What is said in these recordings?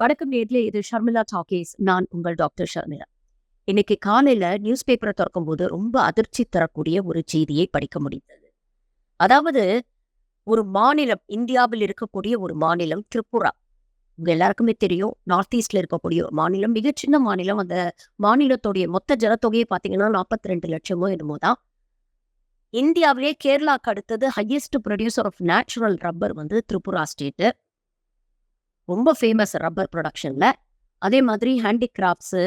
வணக்கம் நேர்களே, இது ஷர்மிளா டாக்கீஸ். நான் உங்கள் டாக்டர் ஷர்மிளா. இன்னைக்கு காலையில நியூஸ் பேப்பரை திறக்கும்போது ரொம்ப அதிர்ச்சி தரக்கூடிய ஒரு செய்தியை படிக்க முடிந்தது. அதாவது ஒரு மாநிலம், இந்தியாவில் இருக்கக்கூடிய ஒரு மாநிலம் திரிபுரா. உங்க எல்லாருக்குமே தெரியும், நார்த் ஈஸ்ட்ல இருக்கக்கூடிய ஒரு மாநிலம், மிகச் சின்ன மாநிலம். அந்த மாநிலத்துடைய மொத்த ஜனத்தொகையை பார்த்தீங்கன்னா 42 லட்சமோ என்னமோ தான். இந்தியாவிலே கேரளாக்கு அடுத்தது highest producer of natural rubber வந்து திரிபுரா ஸ்டேட்டு. ரொம்ப ஃபேமஸ் ரப்பர் ப்ரொடக்ஷன்ல. அதே மாதிரி ஹேண்டிகிராஃப்ட்ஸு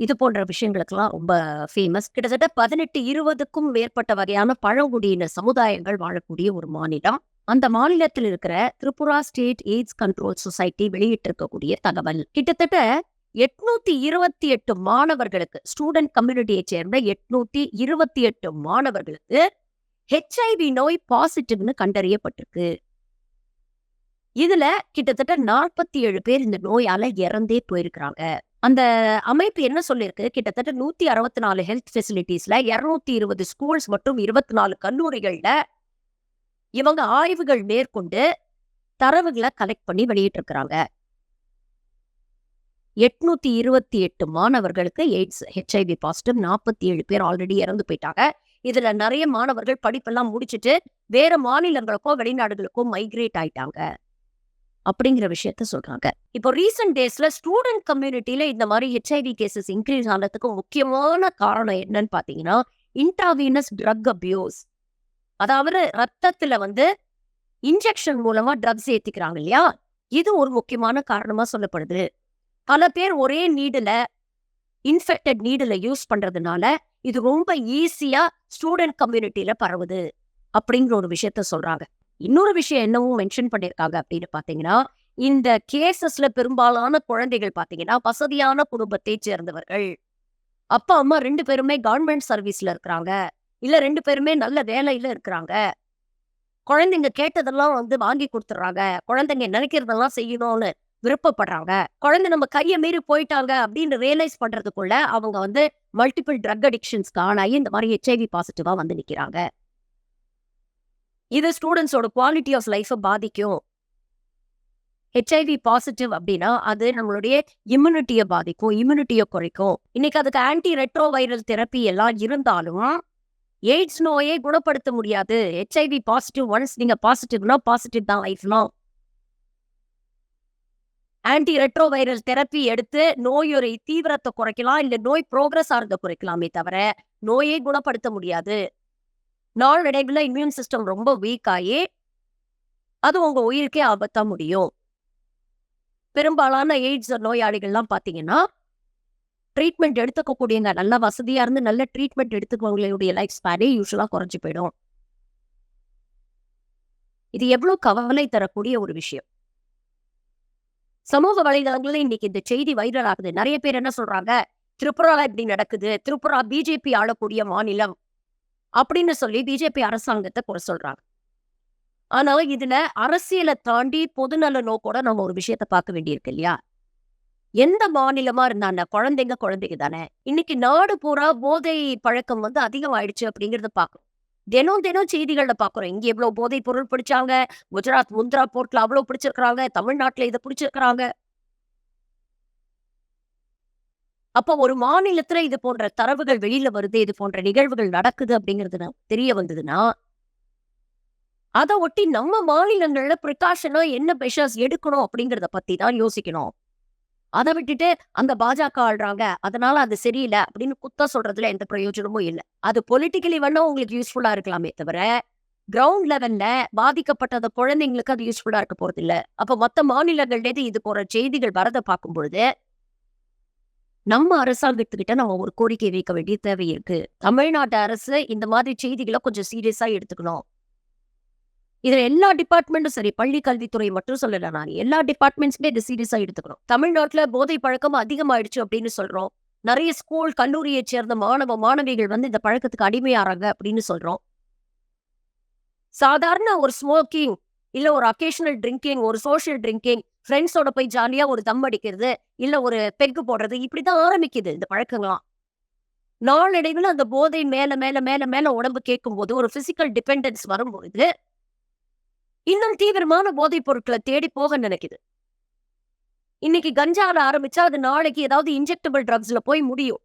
இது போன்ற விஷயங்களுக்கெல்லாம் ரொம்ப ஃபேமஸ். கிட்டத்தட்ட 18, 20க்கும் மேற்பட்ட வகையான பழங்குடியின சமுதாயங்கள் வாழக்கூடிய ஒரு மாநிலம். அந்த மாநிலத்தில் இருக்கிற Tripura state AIDS control society வெளியிட்டிருக்கக்கூடிய தகவல். கிட்டத்தட்ட 828 மாணவர்களுக்கு, ஸ்டூடெண்ட் கம்யூனிட்டியைச் சேர்ந்த 828 மாணவர்களுக்கு ஹெச்ஐவி நோய் பாசிட்டிவ்னு கண்டறியப்பட்டிருக்கு. இதுல கிட்டத்தட்ட 47 பேர் இந்த நோயால இறந்தே போயிருக்கிறாங்க. அந்த அமைப்பு என்ன சொல்லிருக்கு, கிட்டத்தட்ட 164 ஹெல்த் ஃபெசிலிட்டிஸ்ல 220 ஸ்கூல்ஸ் மற்றும் 24 கல்லூரிகள்ல இவங்க ஆய்வுகள் மேற்கொண்டு தரவுகளை கலெக்ட் பண்ணி வெளியிட்டு இருக்கிறாங்க. 828 மாணவர்களுக்கு எய்ட்ஸ் ஹெச்ஐவி பாசிட்டிவ், 47 பேர் ஆல்ரெடி இறந்து போயிட்டாங்க. இதுல நிறைய மாணவர்கள் படிப்பெல்லாம் முடிச்சுட்டு வேற மாநிலங்களுக்கோ வெளிநாடுகளுக்கோ மைக்ரேட் ஆயிட்டாங்க அப்படிங்கிற விஷயத்த சொல்றாங்க. இப்போ ரீசன்ட் டேஸ்ல ஸ்டூடெண்ட் கம்யூனிட்டியில இந்த மாதிரி ஹெச்ஐவி கேசஸ் இன்க்ரீஸ் ஆனதுக்கு முக்கியமான காரணம் என்னன்னு பாத்தீங்கன்னா, இன்ட்ராவீனஸ் ட்ரக் அபியூஸ். அதாவது ரத்தத்துல வந்து இன்ஜெக்ஷன் மூலமா ட்ரக்ஸ் ஏத்திக்கிறாங்க இல்லையா, இது ஒரு முக்கியமான காரணமா சொல்லப்படுது. பல பேர் ஒரே நீடுல, இன்ஃபெக்டட் நீடுல யூஸ் பண்றதுனால இது ரொம்ப ஈஸியா ஸ்டூடெண்ட் கம்யூனிட்டியில பரவுது அப்படிங்கிற ஒரு விஷயத்த சொல்றாங்க. இன்னொரு விஷயம் என்னவும் மென்ஷன் பண்ணிருக்காங்க அப்படின்னு பாத்தீங்கன்னா, இந்த கேசஸ்ல பெரும்பாலான குழந்தைகள் பாத்தீங்கன்னா வசதியான குடும்பத்தை சேர்ந்தவர்கள். அப்பா அம்மா 2 பேருமே கவர்மெண்ட் சர்வீஸ்ல இருக்கிறாங்க, இல்ல 2 பேருமே நல்ல வேலையில இருக்கிறாங்க. குழந்தைங்க கேட்டதெல்லாம் வந்து வாங்கி கொடுத்துறாங்க, குழந்தைங்க நினைக்கிறதெல்லாம் செய்யணும்னு விருப்பப்படுறாங்க. குழந்தை நம்ம கையை மீறி போயிட்டாங்க அப்படின்னு ரியலைஸ் பண்றதுக்குள்ள அவங்க வந்து மல்டிபிள் ட்ரக் அடிக்ஷன்ஸ்க்கு ஆனாயி இந்த மாதிரி ஹெச்ஐவி பாசிட்டிவா வந்து நிக்கிறாங்க. இது ஸ்டூடெண்ட்ஸோட குவாலிட்டி ஆஃப் லைஃபை பாதிக்கும். ஹெச்ஐவி பாசிட்டிவ் அப்படின்னா அது நம்மளுடைய இம்யூனிட்டியை பாதிக்கும், இம்யூனிட்டியை குறைக்கும். இன்னைக்கு அதுக்கு ஆன்டி ரெட்ரோ வைரல் தெரப்பி எல்லாம் இருந்தாலும் எய்ட்ஸ் நோயை குணப்படுத்த முடியாது. ஹெச்ஐவி பாசிட்டிவ் ஒன்ஸ் நீங்க பாசிட்டிவ்னா பாசிட்டிவ் தான் லைஃப்லாம். ஆன்டி ரெட்ரோ வைரல் தெரப்பி எடுத்து நோயுடைய தீவிரத்தை குறைக்கலாம், இல்ல நோய் ப்ரோக்ரஸ் ஆகிறத குறைக்கலாமே தவிர நோயை குணப்படுத்த முடியாது. நாளடைவில் இம்யூன் சிஸ்டம் ரொம்ப வீக் ஆகி அது உங்க உயிருக்கே ஆபத்தா முடியும். பெரும்பாலான எய்ட்ஸ் நோயாளிகள்லாம் பாத்தீங்கன்னா ட்ரீட்மெண்ட் எடுத்துக்கக்கூடியவங்க, நல்ல வசதியா இருந்து நல்ல ட்ரீட்மெண்ட் எடுத்துக்கவங்களுடைய லைஃப் ஸ்பேனே யூஸ்வலா குறைஞ்சு போயிடும். இது எவ்வளவு கவலை தரக்கூடிய ஒரு விஷயம். சமூக வலைதளங்கள்ல இன்னைக்கு இந்த செய்தி வைரல் ஆகுது. நிறைய பேர் என்ன சொல்றாங்க, திரிபுரால இப்படி நடக்குது, திரிபுரா பிஜேபி ஆளக்கூடிய மாநிலம் அப்படின்னு சொல்லி பிஜேபி அரசாங்கத்தை குறை சொல்றாங்க. ஆனா இதுல அரசியலை தாண்டி பொதுநல நோக்கோட நம்ம ஒரு விஷயத்த பார்க்க வேண்டியிருக்கு இல்லையா? எந்த மாநிலமா இருந்தாங்க, குழந்தைங்க தானே. இன்னைக்கு நாடு பூரா போதை பழக்கம் வந்து அதிகமாயிடுச்சு அப்படிங்கறத பாக்குறோம். தினம் தினம் செய்திகள்ல பாக்குறோம். இங்க எவ்வளவு போதை பொருள் பிடிச்சாங்க, குஜராத் முந்த்ரா போர்ட்ல அவ்வளவு பிடிச்சிருக்கிறாங்க, தமிழ்நாட்டுல இதை பிடிச்சிருக்கிறாங்க. அப்போ ஒரு மாநிலத்துல இது போன்ற தரவுகள் வெளியில வருது, இது போன்ற நிகழ்வுகள் நடக்குது அப்படிங்கிறது தெரிய வந்ததுன்னா, அதை ஒட்டி நம்ம மாநிலங்கள்ல ப்ரிகாஷனா என்ன மெஷர்ஸ் எடுக்கணும் அப்படிங்கறத பத்தி தான் யோசிக்கணும். அதை விட்டுட்டு அந்த பாஜக ஆள்றாங்க, அதனால அது சரியில்லை அப்படின்னு குத்தம் சொல்றதுல எந்த பிரயோஜனமும் இல்லை. அது பொலிட்டிக்கலி வேணா உங்களுக்கு யூஸ்ஃபுல்லா இருக்கலாமே தவிர கிரவுண்ட் லெவல்ல பாதிக்கப்பட்ட அந்த குழந்தைங்களுக்கு அது யூஸ்ஃபுல்லா இருக்க போறது இல்ல. அப்ப மத்த மாநிலங்கள்ல இது போற செய்திகள் வரதை பார்க்கும் பொழுது நம்ம அரசாங்கத்துக்கிட்ட நம்ம ஒரு கோரிக்கை வைக்க வேண்டிய தேவை இருக்கு. தமிழ்நாட்டு அரசு இந்த மாதிரி செய்திகளை கொஞ்சம் சீரியஸா எடுத்துக்கணும். இதுல எல்லா டிபார்ட்மெண்ட்டும் சரி, பள்ளி கல்வித்துறை மட்டும் சொல்லல, நான் எல்லா டிபார்ட்மெண்ட்ஸுமே இதை சீரியஸா எடுத்துக்கணும். தமிழ்நாட்டுல போதை பழக்கம் அதிகமாயிடுச்சு அப்படின்னு சொல்றோம். நிறைய ஸ்கூல் கல்லூரியை சேர்ந்த மாணவிகள் வந்து இந்த பழக்கத்துக்கு அடிமையாறாங்க அப்படின்னு சொல்றோம். சாதாரண ஒரு ஸ்மோக்கிங், இல்ல ஒரு அக்கேஷனல் ட்ரிங்கிங், ஒரு சோஷியல் ட்ரிங்கிங், ஃப்ரெண்ட்ஸோட போய் ஜாலியா ஒரு தம் அடிக்கிறது, இல்ல ஒரு பெக்கு போடுறது, இப்படிதான் ஆரம்பிக்குது இந்த பழக்கங்களாம். நாளடைவில் அந்த போதை மேல மேல மேல மேல உடம்பு கேட்கும் போது, ஒரு பிசிக்கல் டிபெண்டன்ஸ் வரும்பொழுது இன்னும் தீவிரமான போதைப் பொருட்களை தேடி போக நினைக்குது. இன்னைக்கு கஞ்சால ஆரம்பிச்சா அது நாளைக்கு ஏதாவது இன்ஜெக்டபிள் ட்ரக்ஸ்ல போய் முடியும்.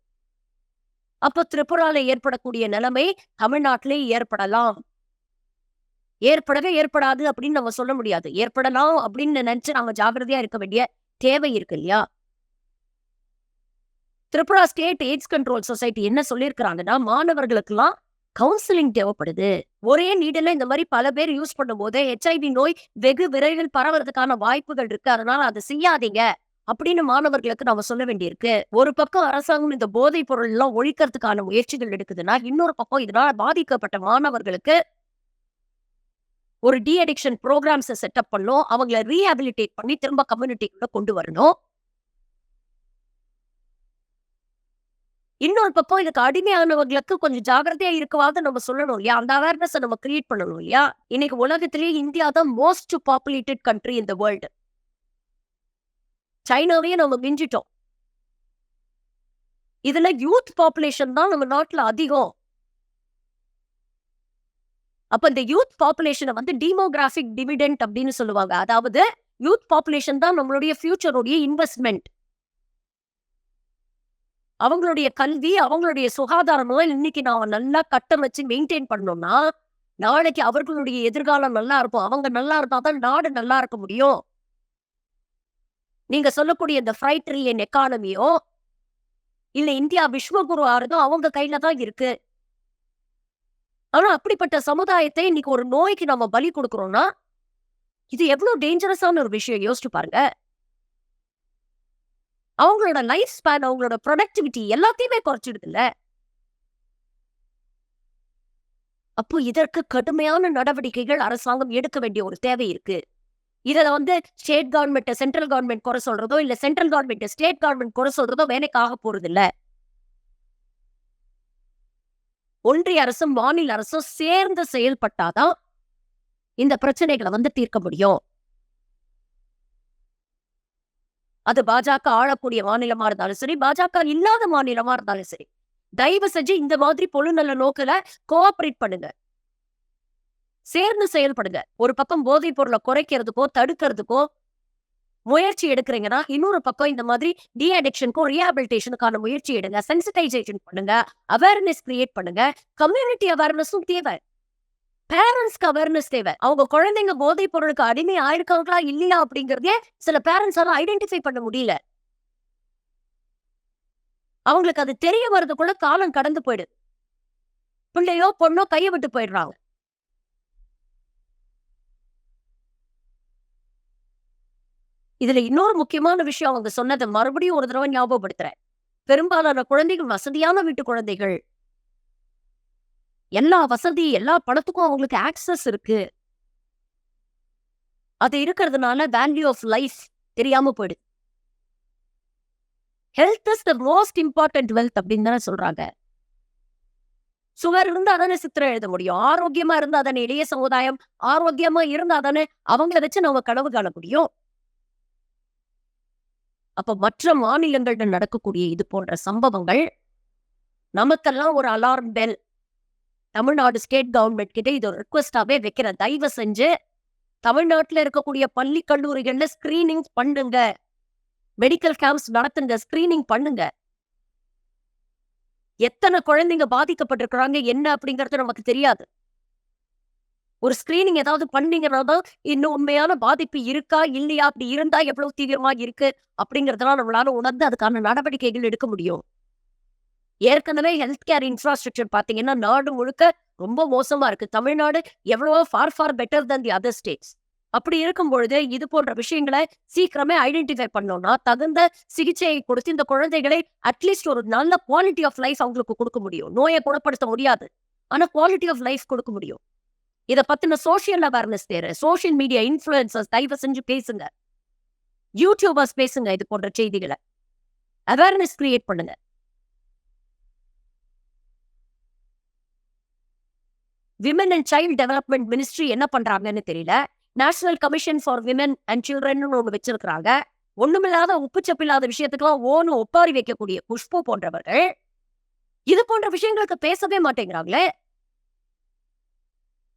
அப்போ திரிபுரால ஏற்படக்கூடிய நிலைமை தமிழ்நாட்டிலே ஏற்படலாம். ஏற்படவே ஏற்படாது அப்படின்னு நம்ம சொல்ல முடியாது. ஏற்படலாம் அப்படின்னு நினைச்சு நாம ஜாக்கிரதையா இருக்க வேண்டிய தேவை இருக்கு இல்லையா? Tripura state AIDS control society என்ன சொல்லியிருக்கிறாங்கன்னா, மாணவர்களுக்கெல்லாம் கவுன்சிலிங் தேவைப்படுது. ஒரே நீடில இந்த மாரி பல பேர் யூஸ் பண்ணும்போது HIV நோய் வெகு விரைவில் பரவறதுக்கான வாய்ப்புகள் இருக்கு. அதனால அத செய்யாதீங்க. அப்படின்னு மாணவர்களுக்கு நாம சொல்ல வேண்டியிருக்கு. ஒரு பக்கம் அரசாங்கம் இந்த போதைப் பொருள் எல்லாம் ஒழிக்கிறதுக்கான முயற்சிகள் எடுக்குதுன்னா, இன்னொரு பக்கம் இதனால பாதிக்கப்பட்ட மாணவர்களுக்கு ஒரு டி அடிக்ஷன் புரோகிராம்ஸ செட்டப் பண்ணணும். அவங்கள ரீஹாபிலிட்டேட் பண்ணி திரும்ப கம்யூனிட்டிக்குள்ள கொண்டு வரணும். இன்னொரு பக்கம் இதுக்கு அடிமையானவங்களுக்கு கொஞ்சம் ஜாக்கிரதையா இருக்கவாவது நம்ம சொல்லணும் இல்லையா? அந்த அவேர்னஸ நம்ம கிரியேட் பண்ணணும் இல்லையா? இன்னைக்கு உலகத்திலேயே இந்தியா தான் most populated country in the world. சைனாவையே நம்ம மிஞ்சிட்டோம். இதுல யூத் பாப்புலேஷன் தான் நம்ம நாட்டுல அதிகம். அப்ப இந்த யூத் பாப்புலேஷன வந்து டீமோகிராபிக் டிவிடெண்ட் அப்படின்னு சொல்லுவாங்க. அதாவது யூத் பாப்புலேஷன் தான் நம்மளுடைய ஃபியூச்சருடைய இன்வெஸ்ட்மென்ட். அவங்களுடைய கல்வி, அவங்களுடைய சுகாதாரமும் இன்னைக்கு நாம நல்லா கட்டமைச்சு மெயின்டெயின் பண்ணோம்னா, நாளைக்கு அவர்களுடைய எதிர்காலம் நல்லா இருக்கும். அவங்க நல்லா இருந்தா தான் நாடு நல்லா இருக்க முடியும். நீங்க சொல்லக்கூடிய இந்த ஃப்ரைட் ட்ரில்லியன் எக்கானமியோ, இல்ல இந்தியா விஸ்வகுரு ஆறதோ அவங்க கையில தான் இருக்கு. ஆனா அப்படிப்பட்ட சமுதாயத்தை இன்னைக்கு ஒரு நோய்க்கு நம்ம பலி குடுக்குறோம்னா, இது எவ்வளவு டேஞ்சரஸான ஒரு விஷயம் யோசிச்சு பாருங்க. அவங்களோட லைஃப் ஸ்பேன், அவங்களோட புரொடக்டிவிட்டி எல்லாத்தையுமே குறைச்சிடுதுல்ல. அப்போ இதற்கு கடுமையான நடவடிக்கைகள் அரசாங்கம் எடுக்க வேண்டிய ஒரு தேவை இருக்கு. இத வந்து ஸ்டேட் கவர்ன்மெண்ட், சென்ட்ரல் கவர்ன்மெண்ட் குறை சொல்றதோ, இல்ல சென்ட்ரல் கவர்ன்மெண்ட், ஸ்டேட் கவர்ன்மெண்ட் குறை சொல்றதோ வேலைக்கு ஆக போறதில்ல. ஒன்றிய அரசும், மாநில அரசும் சேர்ந்து செயல்பட்டாதான் இந்த பிரச்சனைகளை வந்து தீர்க்க முடியும். அது பாஜக ஆளக்கூடிய மாநிலமா இருந்தாலும் சரி, பாஜக இல்லாத மாநிலமா இருந்தாலும் சரி. தயவு செஞ்சு இந்த மாதிரி பொழுநல நோக்குல கோஆப்பரேட் பண்ணுங்க. சேர்ந்து செயல்படுங்க. ஒரு பக்கம் போதைப் பொருள குறைக்கிறதுக்கோ, தடுக்கிறதுக்கோ முயற்சி எடுக்கிறீங்கன்னா, இன்னொரு பக்கம் இந்த மாதிரி டி அடிக்ஷனுக்கும், ரீஹாபிலிட்டேஷனுக்கான முயற்சி எடுங்க. சென்சிடைசேஷன் பண்ணுங்க. அவேர்னஸ் கிரியேட் பண்ணுங்க. கம்யூனிட்டி அவேர்னஸும் தேவை. பேரண்ட்ஸ்க்கு அவேர்னஸ் தேவை. அவங்க குழந்தைங்க போதைப் பொருளுக்கு அடிமை ஆயிருக்காங்களா, இல்லையா அப்படிங்கிறதே சில பேரண்ட்ஸால ஐடென்டிஃபை பண்ண முடியல. அவங்களுக்கு அது தெரிய வரதுக்குள்ள காலம் கடந்து போயிடுது. பிள்ளையோ, பொண்ணோ கைய விட்டு போயிடுறாங்க. இதுல இன்னொரு முக்கியமான விஷயம் அவங்க சொன்னத மறுபடியும் ஒரு தடவை ஞாபகப்படுத்துறேன். பெரும்பாலான குழந்தைகள் வசதியான வீட்டு குழந்தைகள். எல்லா வசதி, எல்லா பணத்துக்கும் அவங்களுக்கு ஆக்சஸ் இருக்கு. அது இருக்கிறதுனால வேல்யூ ஆஃப் லைஃப் தெரியாம போயிடுது. Health is the most important wealth அப்படின்னு தானே சொல்றாங்க. சுகர் இருந்தா தானே சித்திரம் எழுத முடியும். ஆரோக்கியமா இருந்தா தானே இளைய சமுதாயம் ஆரோக்கியமா இருந்தா தானே அவங்கள வச்சு நம்ம கனவு காண முடியும். அப்ப மற்ற மாநிலங்கள்ல நடக்கக்கூடிய இது போன்ற சம்பவங்கள் நமக்கெல்லாம் ஒரு alarm bell. Tamil Nadu state government கிட்ட இது ஒரு ரிக்வெஸ்டாவே வைக்கிறேன். தயவு செஞ்சு தமிழ்நாட்டுல இருக்கக்கூடிய பள்ளி கல்லூரிகள்ல ஸ்கிரீனிங் பண்ணுங்க. மெடிக்கல் கேம்ப்ஸ் நடத்துங்க. ஸ்கிரீனிங் பண்ணுங்க. எத்தனை குழந்தைங்க பாதிக்கப்பட்டிருக்கிறாங்க என்ன அப்படிங்கறது நமக்கு தெரியாது. ஒரு ஸ்கிரீனிங் ஏதாவது பண்ணீங்கன்னா தான் இன்னும் உண்மையான பாதிப்பு இருக்கா, இல்லையா, அப்படி இருந்தா எவ்வளவு தீவிரமா இருக்கு அப்படிங்கறதெல்லாம் நம்மளால உணர்ந்து அதுக்கான நடவடிக்கைகள் எடுக்க முடியும். ஏற்கனவே ஹெல்த் கேர் இன்ஃப்ராஸ்ட்ரக்சர் பாத்தீங்கன்னா நாடு முழுக்க ரொம்ப மோசமா இருக்கு. தமிழ்நாடு எவ்வளவோ far better than the other states. அப்படி இருக்கும் பொழுது இது போன்ற விஷயங்களை சீக்கிரமே ஐடென்டிஃபை பண்ணோம்னா தகுந்த சிகிச்சையை கொடுத்து இந்த குழந்தைகளை அட்லீஸ்ட் ஒரு நல்ல குவாலிட்டி ஆஃப் லைஃப் அவங்களுக்கு கொடுக்க முடியும். நோயை குணப்படுத்த முடியாது, ஆனா குவாலிட்டி ஆஃப் லைஃப் கொடுக்க முடியும். இத பத்தின சோசியல் அவேர்னஸ் தேவை. சோசியல் மீடியா இன்ஃபுளுசர்ஸ் தயவு செஞ்சு பேசுங்க. யூடியூபர்ஸ் பேசுங்க. இது போன்ற செய்திகளை அவேர்னஸ் கிரியேட் பண்ணுங்க. Women and child development ministry என்ன பண்றாங்கன்னு தெரியல. National commission for women and children ஒண்ணு வச்சிருக்கிறாங்க. ஒண்ணுமில்லாத உப்புச்சப்பில்லாத விஷயத்துக்கெல்லாம் ஓன்னு ஒப்பாரி வைக்கக்கூடிய குஷ்பு போன்றவர்கள் இது போன்ற விஷயங்களுக்கு பேசவே மாட்டேங்கிறாங்களே.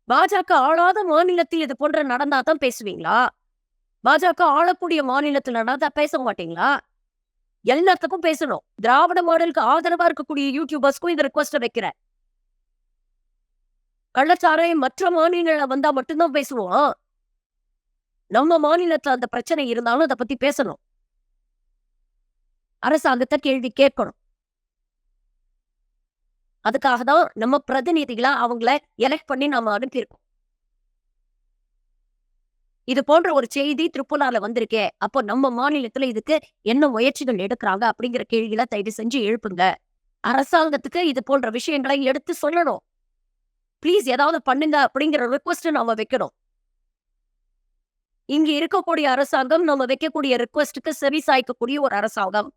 பாஜக ஆளாத மாநிலத்தில் இது போன்ற நடந்தாதான் பேசுவீங்களா? பாஜக ஆளக்கூடிய மாநிலத்துல பேச மாட்டீங்களா? எல்லாத்துக்கும் பேசணும். திராவிட மாடலுக்கு ஆதரவா இருக்கக்கூடிய யூடியூபர்ஸ்க்கும் இந்த ரிக்வெஸ்ட் வைக்கிறேன். கள்ளச்சாராயம் மற்ற மாநிலங்கள்ல வந்தா மட்டும்தான் பேசுவோம். நம்ம மாநிலத்துல அந்த பிரச்சனை இருந்தாலும் அத பத்தி பேசணும். அரசாங்கத்தை கேள்வி கேட்கணும். அதுக்காக தான் நம்ம பிரதிநிதிகளா அவங்கள எலெக்ட் பண்ணி நாம அனுப்பியிருக்கோம். இது போன்ற ஒரு செய்தி திரிபுரால வந்திருக்கே. அப்போ நம்ம மாநிலத்துல இதுக்கு என்ன முயற்சிகள் எடுக்குறாங்க அப்படிங்கிற கேள்விகள தயவு செஞ்சு எழுப்புங்க. அரசாங்கத்துக்கு இது போன்ற விஷயங்களை எடுத்து சொல்லணும். ப்ளீஸ் ஏதாவது பண்ணுங்க அப்படிங்கிற ரிக்வெஸ்ட் நாம வைக்கணும். இங்க இருக்கக்கூடிய அரசாங்கம் நம்ம வைக்கக்கூடிய ரிக்வெஸ்ட்க்கு செவி சாய்க்கக்கூடிய ஒரு அரசாங்கம்.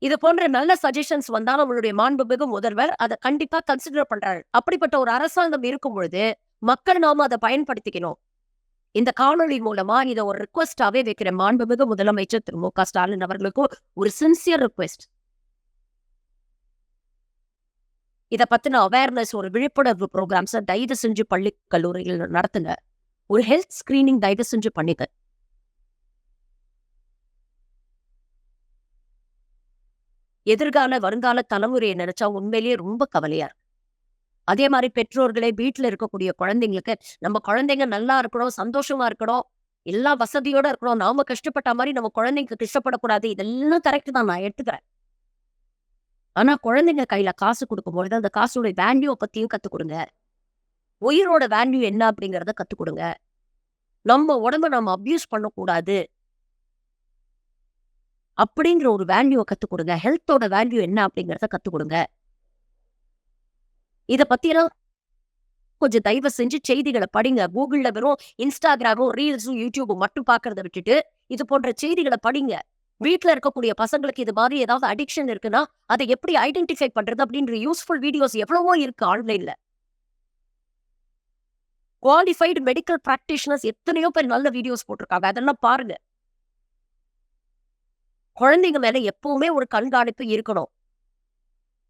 இது போன்ற நல்ல சஜஷன்ஸ் வந்தா நம்மளுடைய மாண்புமிகு முதல்வர் அத கண்டிப்பா கன்சிடர் பண்றாரு. அப்படிப்பட்ட ஒரு அரசாங்கம் இருக்கும் பொழுது மக்கள் நாம அதை பயன்படுத்திக்கணும். இந்த காணொளி மூலமா இத ஒரு ரிக்வெஸ்டாவே வைக்கிற மாண்புமிகு முதலமைச்சர் திரு மு.க. ஸ்டாலின் அவர்களுக்கும் ஒரு சின்சியர் ரிக்வெஸ்ட். இத பத்தின அவேர்னஸ் ஒரு விழிப்புணர்வு ப்ரோக்ராம்ஸ தயவு செஞ்சு பள்ளி கல்லூரிகள் நடத்துங்க. ஒரு ஹெல்த் ஸ்கிரீனிங் தயவு செஞ்சு பண்ணுங்க. எதிர்கால வருங்கால தலைமுறையை நினைச்சா உண்மையிலேயே ரொம்ப கவலையா இருக்கு. அதே மாதிரி பெற்றோர்களே வீட்டுல இருக்கக்கூடிய குழந்தைங்களுக்கு நம்ம குழந்தைங்க நல்லா இருக்கணும், சந்தோஷமா இருக்கணும், எல்லா வசதியோட இருக்கணும், நாம கஷ்டப்பட்ட மாதிரி நம்ம குழந்தைங்க கஷ்டப்படக்கூடாது. இதெல்லாம் கரெக்ட் தான், நான் எடுத்துக்கிறேன். ஆனா குழந்தைங்க கையில காசு கொடுக்கும்பொழுது அந்த காசுடைய வேல்யூ பத்தியும் கத்துக் கொடுங்க. உயிரோட வேல்யூ என்ன அப்படிங்கறத கத்துக் கொடுங்க. நம்ம உடம்ப நம்ம அபியூஸ் பண்ணக்கூடாது அப்படிங்கிற ஒரு வேல்யூவை கத்துக் கொடுங்க. ஹெல்த்தோட வேல்யூ என்ன அப்படிங்கறத கத்துக் கொடுங்க. இத பத்தியெல்லாம் கொஞ்சம் தயவு செஞ்சு செய்திகளை படிங்க. கூகுள்ல வெறும் இன்ஸ்டாகிராமும் ரீல்ஸும் யூடியூபும் மட்டும் பாக்குறத விட்டுட்டு இது போன்ற செய்திகளை படிங்க. வீட்டுல இருக்கக்கூடிய பசங்களுக்கு இது மாதிரி ஏதாவது அடிக்ஷன் இருக்குன்னா அதை எப்படி ஐடென்டிஃபை பண்றது அப்படின்ற யூஸ்ஃபுல் வீடியோஸ் எவ்வளவோ இருக்கு ஆன்லைன்ல. குவாலிஃபைடு மெடிக்கல் பிராக்டிஷனர்ஸ் எத்தனையோ பேர் நல்ல வீடியோஸ் போட்டிருக்காங்க. அதெல்லாம் பாருங்க. குழந்தைங்க மேல எப்பவுமே ஒரு கண்காணிப்பு இருக்கணும்.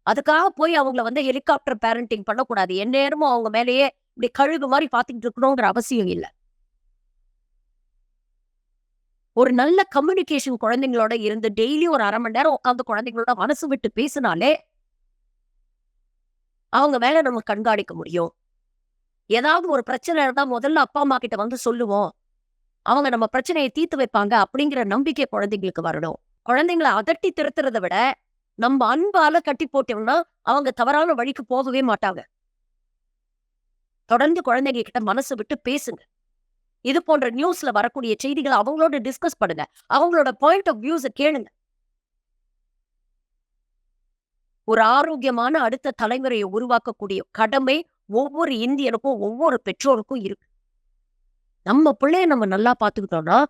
அதுக்காக போய் அவங்கள ஹெலிகாப்டர் பேரண்டிங் பண்ணக்கூடாது. எந்நேரமும் அவங்க மேலேயே இப்படி கழுகு மாதிரி பாத்துக்கிட்டு இருக்கணுங்கிற அவசியம் இல்ல. ஒரு நல்ல கம்யூனிகேஷன் குழந்தைங்களோட இருந்து டெய்லி ஒரு 1/2 மணி நேரம் உட்காந்து குழந்தைங்களோட மனசு விட்டு பேசினாலே அவங்க மேல நம்ம கண்காணிக்க முடியும். ஏதாவது ஒரு பிரச்சனை இருந்தா முதல்ல அப்பா அம்மா கிட்ட சொல்லுவோம். அவங்க நம்ம பிரச்சனையை தீர்த்து வைப்பாங்க அப்படிங்கிற நம்பிக்கை குழந்தைங்களுக்கு வரணும். குழந்தைங்களை அதட்டி திருத்துறதை விட நம்ம அன்பால கட்டி போட்டோம்னா அவங்க தவறான வழிக்கு போகவே மாட்டாங்க. தொடர்ந்து குழந்தைங்க கிட்ட மனசு விட்டு பேசுங்க. இது போன்ற நியூஸ்ல வரக்கூடிய செய்திகளை அவங்களோட டிஸ்கஸ் பண்ணுங்க. அவங்களோட பாயிண்ட் ஆஃப் வியூஸ கேளுங்க. ஒரு ஆரோக்கியமான அடுத்த தலைமுறையை உருவாக்கக்கூடிய கடமை ஒவ்வொரு இந்தியனுக்கும் ஒவ்வொரு பெற்றோருக்கும் இருக்கு. நம்ம பிள்ளைய நம்ம நல்லா பாத்துக்கிட்டோம்னா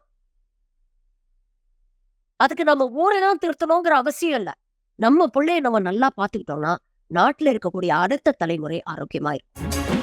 அதுக்கு நம்ம ஊரெல்லாம் திருத்தணுங்கிற அவசியம் இல்ல. நம்ம பிள்ளைய நம்ம நல்லா பாத்துக்கிட்டோம்னா நாட்டுல இருக்கக்கூடிய அடுத்த தலைமுறை ஆரோக்கியமா இருக்கும்.